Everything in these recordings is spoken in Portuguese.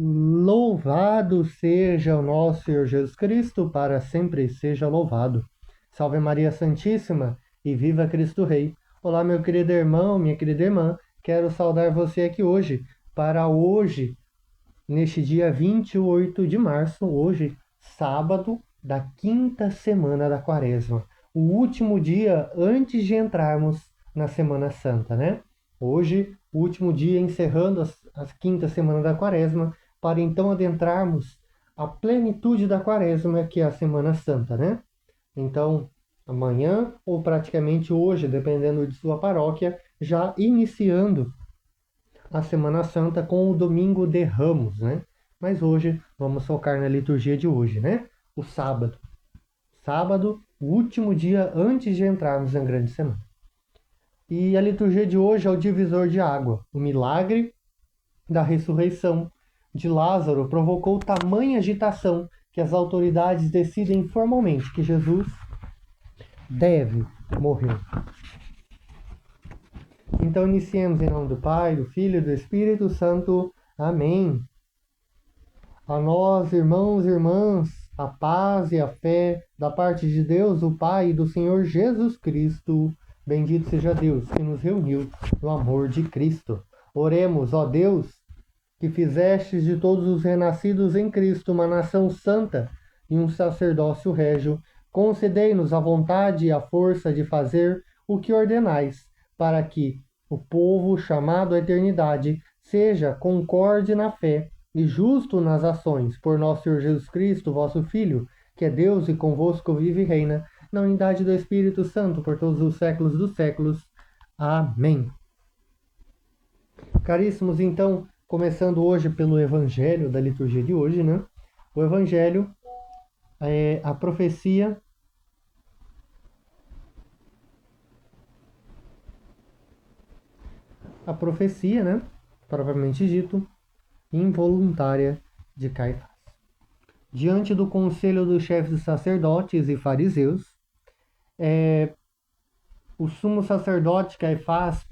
Louvado seja o nosso Senhor Jesus Cristo, para sempre seja louvado. Salve Maria Santíssima e viva Cristo Rei. Olá, meu querido irmão, minha querida irmã. Quero saudar você aqui hoje, neste dia 28 de março, hoje, sábado da quinta semana da Quaresma. O último dia antes de entrarmos na Semana Santa, né? Hoje, o último dia encerrando a quinta semana da Quaresma, para então adentrarmos a plenitude da Quaresma, que é a Semana Santa, né? Então, amanhã ou praticamente hoje, dependendo de sua paróquia, já iniciando a Semana Santa com o Domingo de Ramos, né? Mas hoje vamos focar na liturgia de hoje, né? O sábado. Sábado, o último dia antes de entrarmos na Grande Semana. E a liturgia de hoje é o divisor de água. O milagre da ressurreição de Lázaro provocou tamanha agitação que as autoridades decidem formalmente que Jesus deve morrer. Então iniciemos em nome do Pai, do Filho e do Espírito Santo. Amém. A nós, irmãos e irmãs, a paz e a fé da parte de Deus, o Pai e do Senhor Jesus Cristo. Bendito seja Deus que nos reuniu no amor de Cristo. Oremos, ó Deus, que fizestes de todos os renascidos em Cristo uma nação santa e um sacerdócio régio, concedei-nos a vontade e a força de fazer o que ordenais, para que o povo chamado à eternidade seja concorde na fé e justo nas ações, por nosso Senhor Jesus Cristo, vosso Filho, que é Deus e convosco vive e reina, na unidade do Espírito Santo, por todos os séculos dos séculos. Amém. Caríssimos, então, começando hoje pelo Evangelho da liturgia de hoje, né? O Evangelho é a profecia né? Propriamente dito, involuntária de Caifás. Diante do conselho dos chefes dos sacerdotes e fariseus, o sumo sacerdote Caifás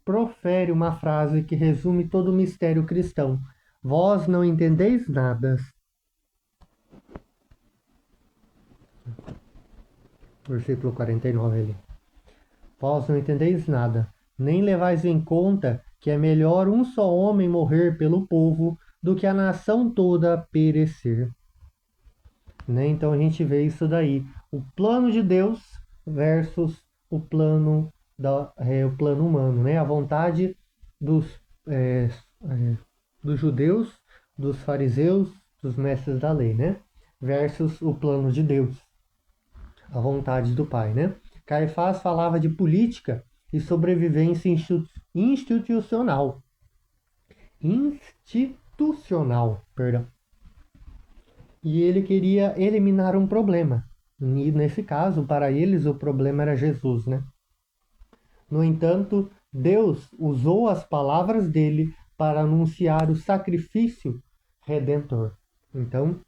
profere uma frase que resume todo o mistério cristão. Vós não entendeis nada. Versículo 49 ali. Vós não entendeis nada, nem levais em conta que é melhor um só homem morrer pelo povo do que a nação toda perecer. Né? Então a gente vê isso daí. O plano de Deus versus o plano humano, né? A vontade dos, dos judeus, dos fariseus, dos mestres da lei, né? Versus o plano de Deus, a vontade do Pai, né? Caifás falava de política e sobrevivência institucional. Perdão. E ele queria eliminar um problema. E nesse caso, para eles, o problema era Jesus, né? No entanto, Deus usou as palavras dele para anunciar o sacrifício redentor. Então,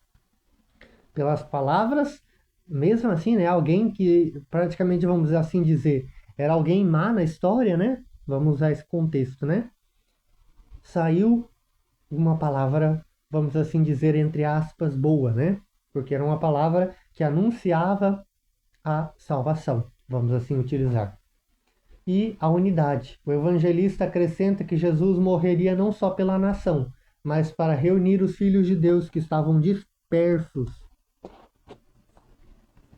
pelas palavras, mesmo assim, né, alguém que praticamente, vamos assim dizer, era alguém má na história, né? Vamos usar esse contexto, né? Saiu uma palavra, vamos assim dizer, entre aspas, boa, né? Porque era uma palavra que anunciava a salvação, vamos assim utilizar. E a unidade. O evangelista acrescenta que Jesus morreria não só pela nação, mas para reunir os filhos de Deus que estavam dispersos.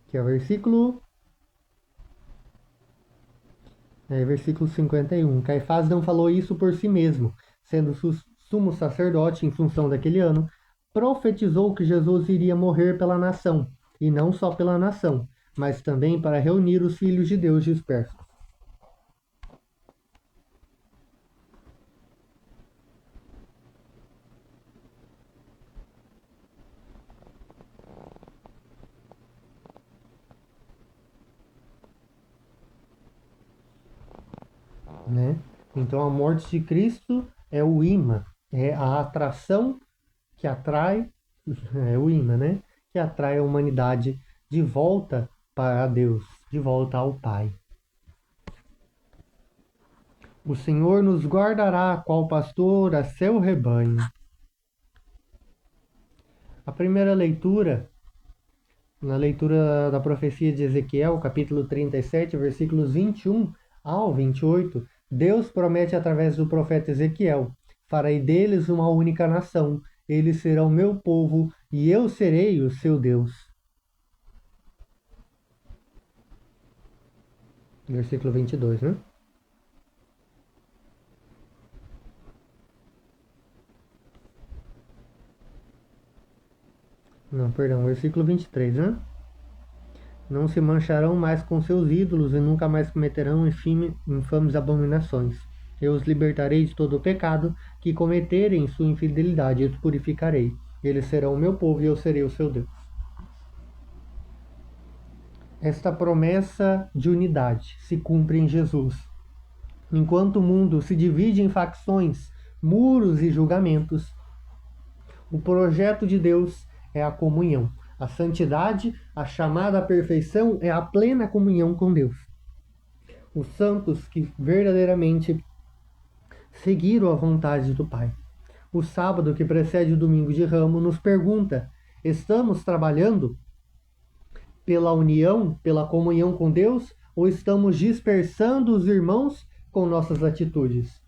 Que é o versículo 51. Caifás não falou isso por si mesmo, sendo sumo sacerdote em função daquele ano, profetizou que Jesus iria morrer pela nação, e não só pela nação, mas também para reunir os filhos de Deus dispersos. Né? Então a morte de Cristo é o imã, é a atração que atrai, é o imã, né? Que atrai a humanidade de volta para Deus, de volta ao Pai. O Senhor nos guardará, qual pastor, a seu rebanho. A primeira leitura, na leitura da profecia de Ezequiel, capítulo 37, versículos 21 ao 28, Deus promete através do profeta Ezequiel: farei deles uma única nação, eles serão meu povo e eu serei o seu Deus. Versículo 22, né? Não, perdão, versículo 23, né? Não se mancharão mais com seus ídolos e nunca mais cometerão infames abominações. Eu os libertarei de todo o pecado que cometerem em sua infidelidade e os purificarei. Eles serão o meu povo e eu serei o seu Deus. Esta promessa de unidade se cumpre em Jesus. Enquanto o mundo se divide em facções, muros e julgamentos, o projeto de Deus é a comunhão. A santidade, a chamada à perfeição, é a plena comunhão com Deus. Os santos que verdadeiramente seguiram a vontade do Pai. O sábado que precede o domingo de Ramos nos pergunta: estamos trabalhando pela união, pela comunhão com Deus, ou estamos dispersando os irmãos com nossas atitudes?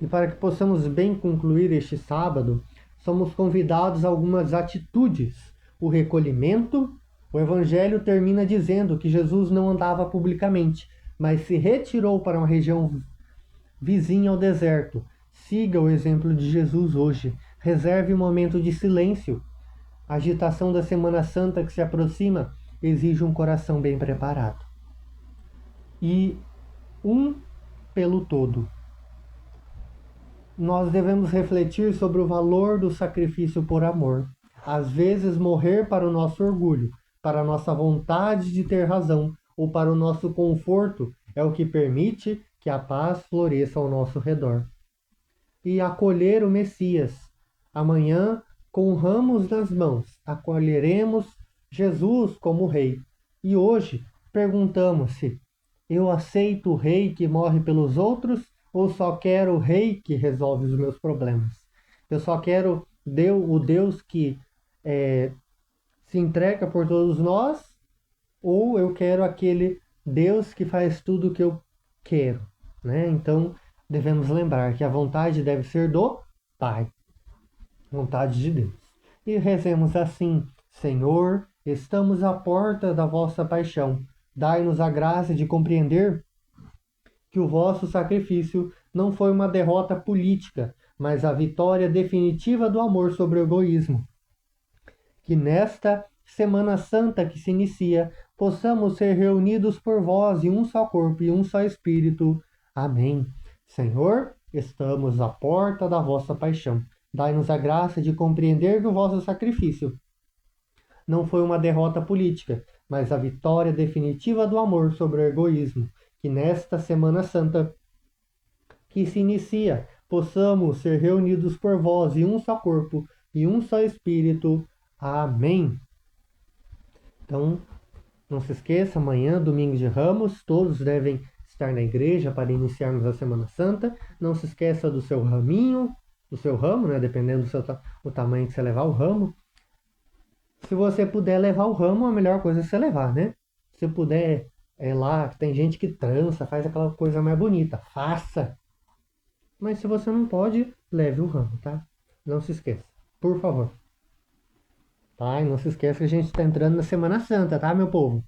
E para que possamos bem concluir este sábado, somos convidados a algumas atitudes. O recolhimento. O Evangelho termina dizendo que Jesus não andava publicamente, mas se retirou para uma região vizinha ao deserto. Siga o exemplo de Jesus hoje. Reserve um momento de silêncio. A agitação da Semana Santa que se aproxima exige um coração bem preparado. E um pelo todo. Nós devemos refletir sobre o valor do sacrifício por amor. Às vezes, morrer para o nosso orgulho, para a nossa vontade de ter razão ou para o nosso conforto é o que permite que a paz floresça ao nosso redor. E acolher o Messias. Amanhã, com ramos nas mãos, acolheremos Jesus como Rei. E hoje, perguntamos-se: eu aceito o Rei que morre pelos outros ou só quero o Rei que resolve os meus problemas? Eu só quero o Deus que se entrega por todos nós, ou eu quero aquele Deus que faz tudo o que eu quero, né? Então, devemos lembrar que a vontade deve ser do Pai, vontade de Deus. E rezemos assim: Senhor, estamos à porta da vossa paixão. Dai-nos a graça de compreender que o vosso sacrifício não foi uma derrota política, mas a vitória definitiva do amor sobre o egoísmo. Que nesta Semana Santa que se inicia, possamos ser reunidos por vós em um só corpo e um só espírito. Amém. Senhor, estamos à porta da vossa paixão. Dai-nos a graça de compreender que o vosso sacrifício não foi uma derrota política, mas a vitória definitiva do amor sobre o egoísmo. Que nesta Semana Santa que se inicia, possamos ser reunidos por vós em um só corpo e um só espírito. Amém. Então, não se esqueça, amanhã, domingo de Ramos, todos devem estar na igreja para iniciarmos a Semana Santa. Não se esqueça do seu raminho, do seu ramo, né? Dependendo do tamanho que você levar o ramo. Se você puder levar o ramo, a melhor coisa é você levar, né? Se puder, lá, tem gente que trança, faz aquela coisa mais bonita, faça. Mas se você não pode, leve o ramo, tá? Não se esqueça, por favor. Tá? E não se esqueça que a gente está entrando na Semana Santa, tá, meu povo?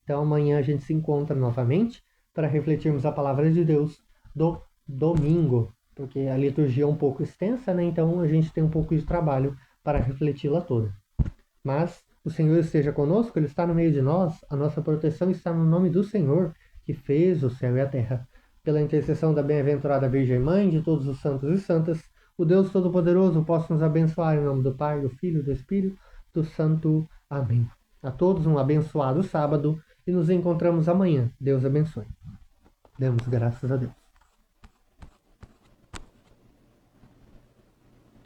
Então amanhã a gente se encontra novamente para refletirmos a palavra de Deus do domingo. Porque a liturgia é um pouco extensa, né? Então a gente tem um pouco de trabalho para refleti-la toda. Mas o Senhor esteja conosco, Ele está no meio de nós. A nossa proteção está no nome do Senhor, que fez o céu e a terra. Pela intercessão da bem-aventurada Virgem Mãe, de todos os santos e santas, o Deus Todo-Poderoso possa nos abençoar em nome do Pai, do Filho e do Espírito Santo. Amém. A todos um abençoado sábado e nos encontramos amanhã. Deus abençoe. Demos graças a Deus.